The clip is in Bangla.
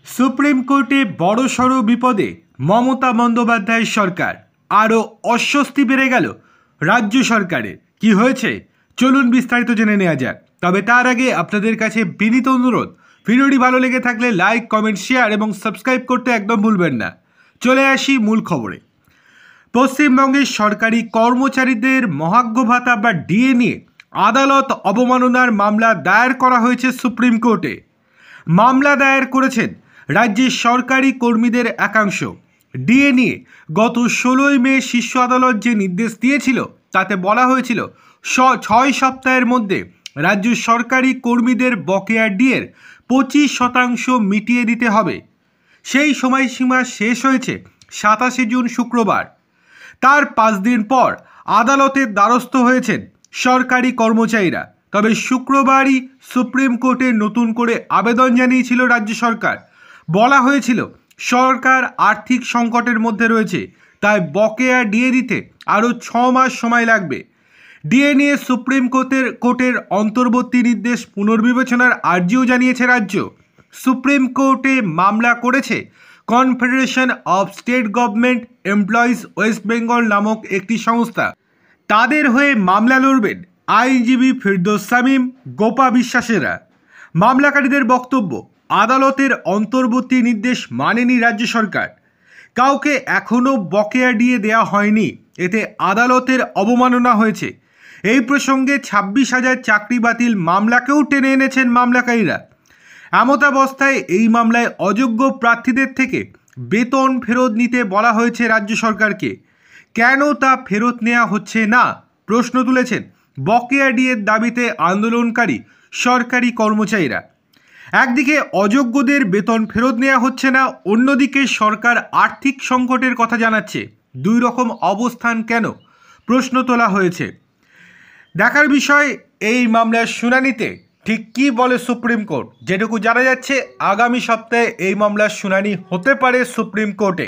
সুপ্রিম কোর্টে বড়সড় বিপদে মমতা বন্দ্যোপাধ্যায়ের সরকার। আরও অস্বস্তি বেড়ে গেল রাজ্য সরকারের। কি হয়েছে চলুন বিস্তারিত জেনে নেওয়া যাক। তবে তার আগে আপনাদের কাছে বিনীত অনুরোধ, ভিডিওটি ভালো লেগে থাকলে লাইক, কমেন্ট, শেয়ার এবং সাবস্ক্রাইব করতে একদম ভুলবেন না। চলে আসি মূল খবরে। পশ্চিমবঙ্গের সরকারি কর্মচারীদের মহার্ঘ ভাতা বা ডিএ নিয়ে আদালত অবমাননার মামলা দায়ের করা হয়েছে সুপ্রিম কোর্টে। মামলা দায়ের করেছেন রাজ্যের সরকারি কর্মীদের একাংশ। ডিএ নিয়ে গত 16ই মে শীর্ষ আদালত যে নির্দেশ দিয়েছিল তাতে বলা হয়েছিল 6 সপ্তাহের মধ্যে রাজ্য সরকারি কর্মীদের বকেয়া ডিএর 25% মিটিয়ে দিতে হবে। সেই সময়সীমা শেষ হয়েছে 27 জুন শুক্রবার। তার 5 দিন পর আদালতের দ্বারস্থ হয়েছেন সরকারি কর্মচারীরা। তবে শুক্রবারই সুপ্রিম কোর্টে নতুন করে আবেদন জানিয়েছিল রাজ্য সরকার। বলা হয়েছিল সরকার আর্থিক সংকটের মধ্যে রয়েছে, তাই বকেয়া ডিএ দিতে আরও 6 মাস সময় লাগবে। ডিএ নিয়ে সুপ্রিম কোর্টের অন্তর্বর্তী নির্দেশ পুনর্বিবেচনার আর্জিও জানিয়েছে রাজ্য। সুপ্রিম কোর্টে মামলা করেছে confederation of state government employees West Bengal নামক একটি সংস্থা। তাদের হয়ে মামলা লড়বেন আইনজীবী ফিরদৌস শামীম, গোপা বিশ্বাসেরা। মামলাকারীদের বক্তব্য, আদালতের অন্তর্বর্তী নির্দেশ মানেনি রাজ্য সরকার। কাউকে এখনও বকেয়া ডিএ দেওয়া হয়নি, এতে আদালতের অবমাননা হয়েছে। এই প্রসঙ্গে 26,000 চাকরি বাতিল মামলাকেও টেনে এনেছেন মামলাকারীরা। এমতাবস্থায় এই মামলায় অযোগ্য প্রার্থীদের থেকে বেতন ফেরত নিতে বলা হয়েছে রাজ্য সরকারকে। কেন তা ফেরত নেওয়া হচ্ছে না প্রশ্ন তুলেছেন বকেয়া ডিএর দাবিতে আন্দোলনকারী সরকারি কর্মচারীরা। একদিকে অযোগ্যদের বেতন ফেরত নেওয়া হচ্ছে না, অন্যদিকে সরকার আর্থিক সংকটের কথা জানাচ্ছে। দুই রকম অবস্থান কেন প্রশ্ন তোলা হয়েছে। দেখার বিষয় এই মামলার শুনানিতে ঠিক কী বলে সুপ্রিম কোর্ট। যেটুকু জানা যাচ্ছে আগামী সপ্তাহে এই মামলার শুনানি হতে পারে সুপ্রিম কোর্টে।